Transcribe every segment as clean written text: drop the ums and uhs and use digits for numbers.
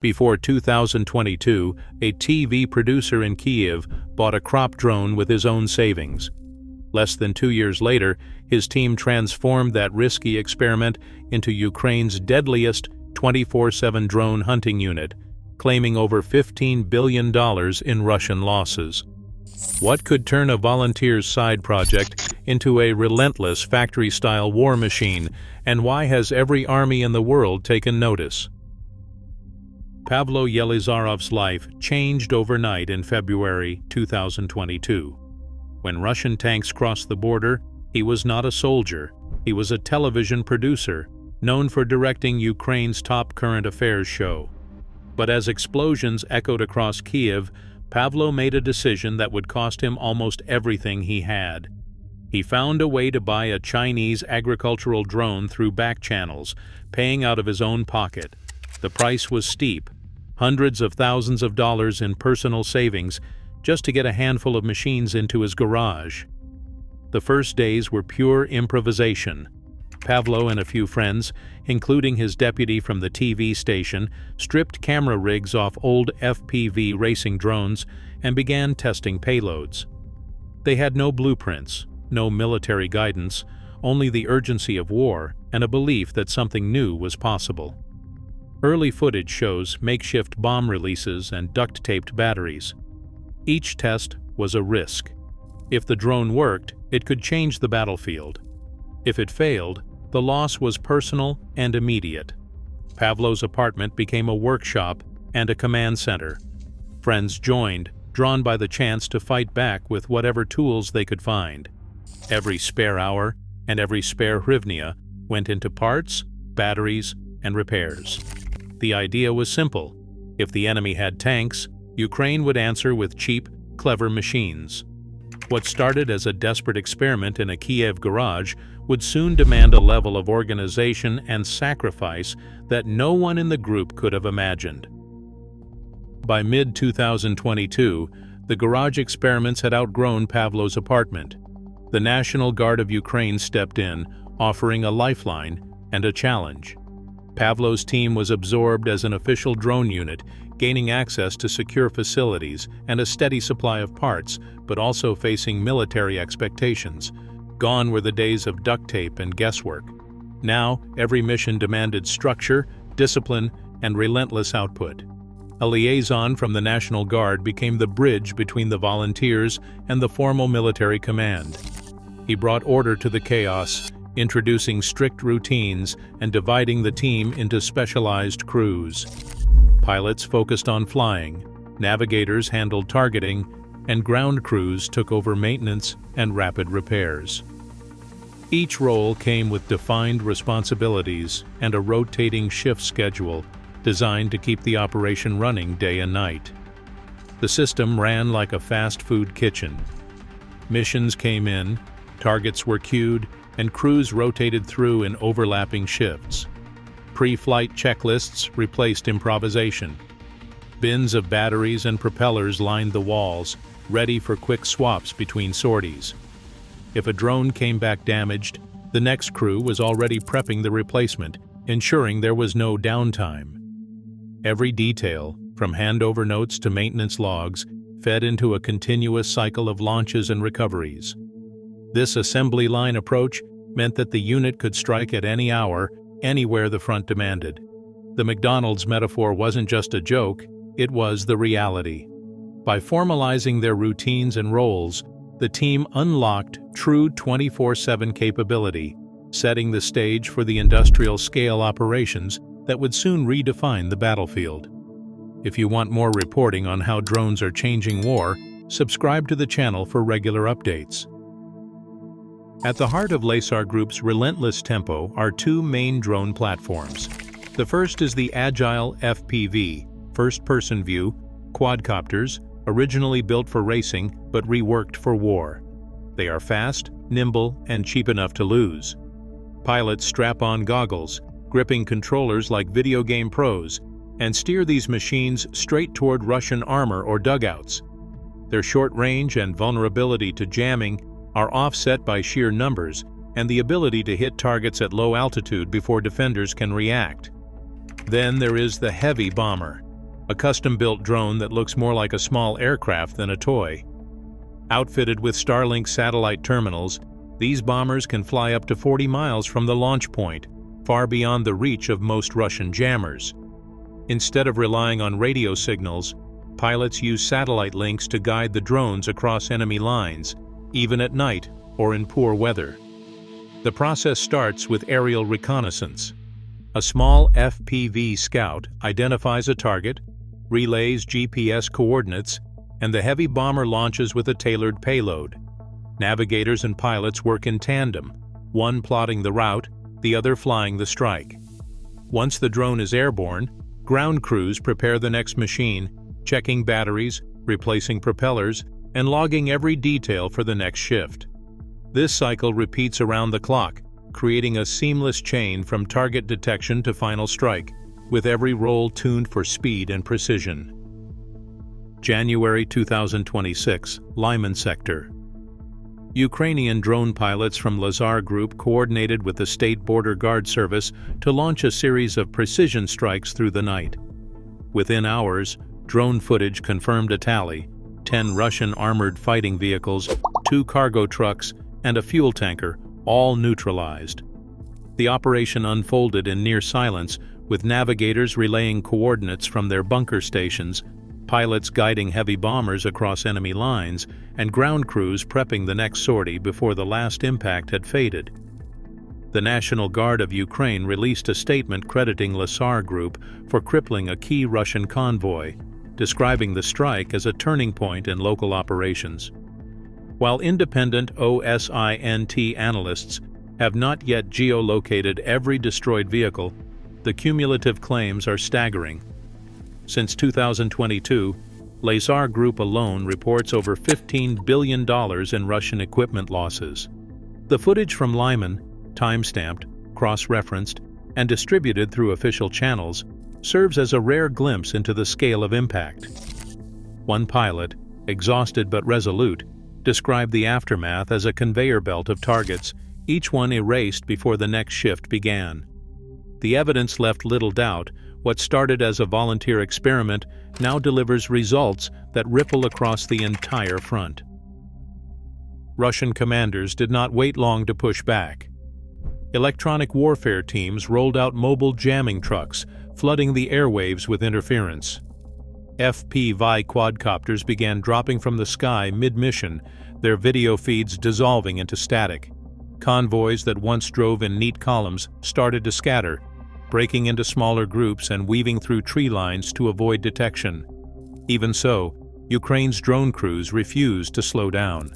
Before 2022, a TV producer in Kyiv bought a crop drone with his own savings. Less than 2 years later, his team transformed that risky experiment into Ukraine's deadliest 24/7 drone hunting unit, claiming over $15 billion in Russian losses. What could turn a volunteer's side project into a relentless factory-style war machine, and why has every army in the world taken notice? Pavlo Yelizarov's life changed overnight in February 2022. When Russian tanks crossed the border, he was not a soldier, he was a television producer, known for directing Ukraine's top current affairs show. But as explosions echoed across Kyiv, Pavlo made a decision that would cost him almost everything he had. He found a way to buy a Chinese agricultural drone through back channels, paying out of his own pocket. The price was steep, hundreds of thousands of dollars in personal savings, just to get a handful of machines into his garage. The first days were pure improvisation. Pavlo and a few friends, including his deputy from the TV station, stripped camera rigs off old FPV racing drones and began testing payloads. They had no blueprints, no military guidance, only the urgency of war and a belief that something new was possible. Early footage shows makeshift bomb releases and duct-taped batteries. Each test was a risk. If the drone worked, it could change the battlefield. If it failed, the loss was personal and immediate. Pavlo's apartment became a workshop and a command center. Friends joined, drawn by the chance to fight back with whatever tools they could find. Every spare hour and every spare hryvnia went into parts, batteries, and repairs. The idea was simple. If the enemy had tanks, Ukraine would answer with cheap, clever machines. What started as a desperate experiment in a Kyiv garage would soon demand a level of organization and sacrifice that no one in the group could have imagined. By mid-2022, the garage experiments had outgrown Pavlo's apartment. The National Guard of Ukraine stepped in, offering a lifeline and a challenge. Pavlo's team was absorbed as an official drone unit, gaining access to secure facilities and a steady supply of parts, but also facing military expectations. Gone were the days of duct tape and guesswork. Now, every mission demanded structure, discipline, and relentless output. A liaison from the National Guard became the bridge between the volunteers and the formal military command. He brought order to the chaos, introducing strict routines and dividing the team into specialized crews. Pilots focused on flying, navigators handled targeting, and ground crews took over maintenance and rapid repairs. Each role came with defined responsibilities and a rotating shift schedule designed to keep the operation running day and night. The system ran like a fast food kitchen. Missions came in, targets were queued, and crews rotated through in overlapping shifts. Pre-flight checklists replaced improvisation. Bins of batteries and propellers lined the walls, ready for quick swaps between sorties. If a drone came back damaged, the next crew was already prepping the replacement, ensuring there was no downtime. Every detail, from handover notes to maintenance logs, fed into a continuous cycle of launches and recoveries. This assembly line approach meant that the unit could strike at any hour, anywhere the front demanded. The McDonald's metaphor wasn't just a joke, it was the reality. By formalizing their routines and roles, the team unlocked true 24/7 capability, setting the stage for the industrial-scale operations that would soon redefine the battlefield. If you want more reporting on how drones are changing war, subscribe to the channel for regular updates. At the heart of Lesar Group's relentless tempo are two main drone platforms. The first is the agile FPV, first-person view, quadcopters, originally built for racing but reworked for war. They are fast, nimble, and cheap enough to lose. Pilots strap on goggles, gripping controllers like video game pros, and steer these machines straight toward Russian armor or dugouts. Their short range and vulnerability to jamming are offset by sheer numbers and the ability to hit targets at low altitude before defenders can react. Then there is the heavy bomber, a custom-built drone that looks more like a small aircraft than a toy. Outfitted with Starlink satellite terminals, these bombers can fly up to 40 miles from the launch point, far beyond the reach of most Russian jammers. Instead of relying on radio signals, pilots use satellite links to guide the drones across enemy lines, even at night or in poor weather. The process starts with aerial reconnaissance. A small FPV scout identifies a target, relays GPS coordinates, and the heavy bomber launches with a tailored payload. Navigators and pilots work in tandem, one plotting the route, the other flying the strike. Once the drone is airborne, ground crews prepare the next machine, checking batteries, replacing propellers, and logging every detail for the next shift. This cycle repeats around the clock, creating a seamless chain from target detection to final strike, with every roll tuned for speed and precision. January 2026, Lyman Sector. Ukrainian drone pilots from Lazar Group coordinated with the State Border Guard Service to launch a series of precision strikes through the night. Within hours, drone footage confirmed a tally: 10 Russian armored fighting vehicles, 2 cargo trucks, and a fuel tanker, all neutralized. The operation unfolded in near silence, with navigators relaying coordinates from their bunker stations, pilots guiding heavy bombers across enemy lines, and ground crews prepping the next sortie before the last impact had faded. The National Guard of Ukraine released a statement crediting Lazar Group for crippling a key Russian convoy, describing the strike as a turning point in local operations. While independent OSINT analysts have not yet geolocated every destroyed vehicle, the cumulative claims are staggering. Since 2022, Lazar Group alone reports over $15 billion in Russian equipment losses. The footage from Lyman, time-stamped, cross-referenced, and distributed through official channels, serves as a rare glimpse into the scale of impact. One pilot, exhausted but resolute, described the aftermath as a conveyor belt of targets, each one erased before the next shift began. The evidence left little doubt. What started as a volunteer experiment now delivers results that ripple across the entire front. Russian commanders did not wait long to push back. Electronic warfare teams rolled out mobile jamming trucks, flooding the airwaves with interference. FPV quadcopters began dropping from the sky mid-mission, their video feeds dissolving into static. Convoys that once drove in neat columns started to scatter, breaking into smaller groups and weaving through tree lines to avoid detection. Even so, Ukraine's drone crews refused to slow down.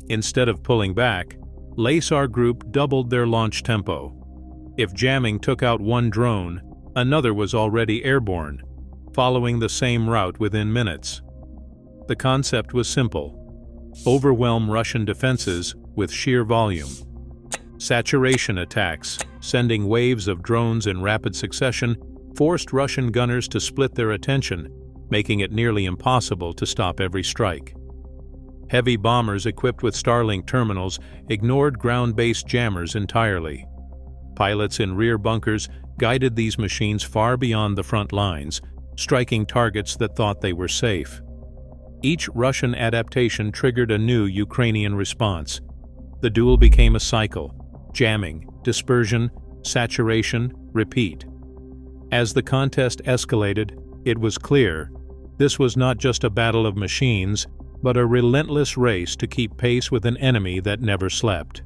Instead of pulling back, Lazar Group doubled their launch tempo. If jamming took out one drone, another was already airborne, following the same route within minutes. The concept was simple: overwhelm Russian defenses with sheer volume. Saturation attacks, sending waves of drones in rapid succession, forced Russian gunners to split their attention, making it nearly impossible to stop every strike. Heavy bombers equipped with Starlink terminals ignored ground-based jammers entirely. Pilots in rear bunkers guided these machines far beyond the front lines, striking targets that thought they were safe. Each Russian adaptation triggered a new Ukrainian response. The duel became a cycle: jamming, dispersion, saturation, repeat. As the contest escalated, it was clear this was not just a battle of machines, but a relentless race to keep pace with an enemy that never slept.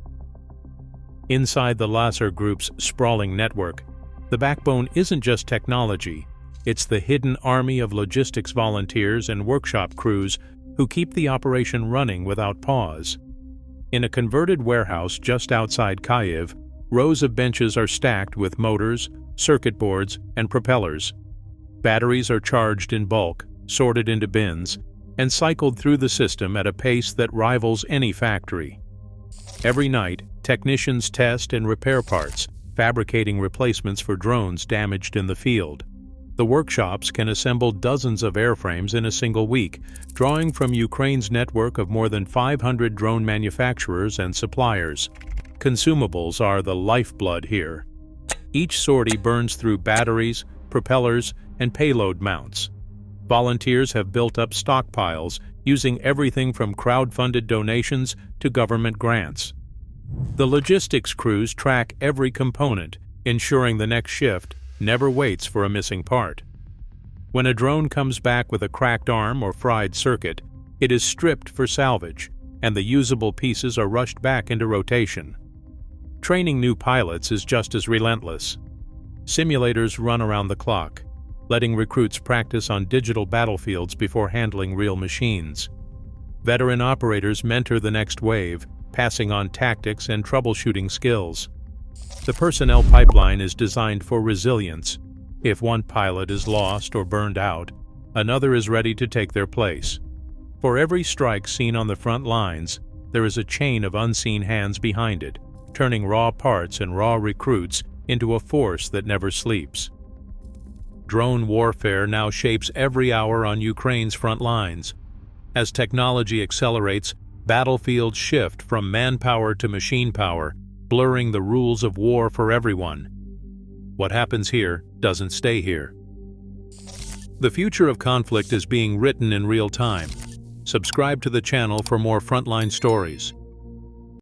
Inside the Lazar Group's sprawling network, the backbone isn't just technology, it's the hidden army of logistics volunteers and workshop crews who keep the operation running without pause. In a converted warehouse just outside Kyiv, rows of benches are stacked with motors, circuit boards, and propellers. Batteries are charged in bulk, sorted into bins, and cycled through the system at a pace that rivals any factory. Every night, technicians test and repair parts, fabricating replacements for drones damaged in the field. The workshops can assemble dozens of airframes in a single week, drawing from Ukraine's network of more than 500 drone manufacturers and suppliers. Consumables are the lifeblood here. Each sortie burns through batteries, propellers, and payload mounts. Volunteers have built up stockpiles using everything from crowd-funded donations to government grants. The logistics crews track every component, ensuring the next shift never waits for a missing part. When a drone comes back with a cracked arm or fried circuit, it is stripped for salvage, and the usable pieces are rushed back into rotation. Training new pilots is just as relentless. Simulators run around the clock, letting recruits practice on digital battlefields before handling real machines. Veteran operators mentor the next wave, passing on tactics and troubleshooting skills. The personnel pipeline is designed for resilience. If one pilot is lost or burned out, another is ready to take their place. For every strike seen on the front lines, there is a chain of unseen hands behind it, turning raw parts and raw recruits into a force that never sleeps. Drone warfare now shapes every hour on Ukraine's front lines. As technology accelerates, battlefields shift from manpower to machine power, blurring the rules of war for everyone. What happens here doesn't stay here. The future of conflict is being written in real time. Subscribe to the channel for more frontline stories.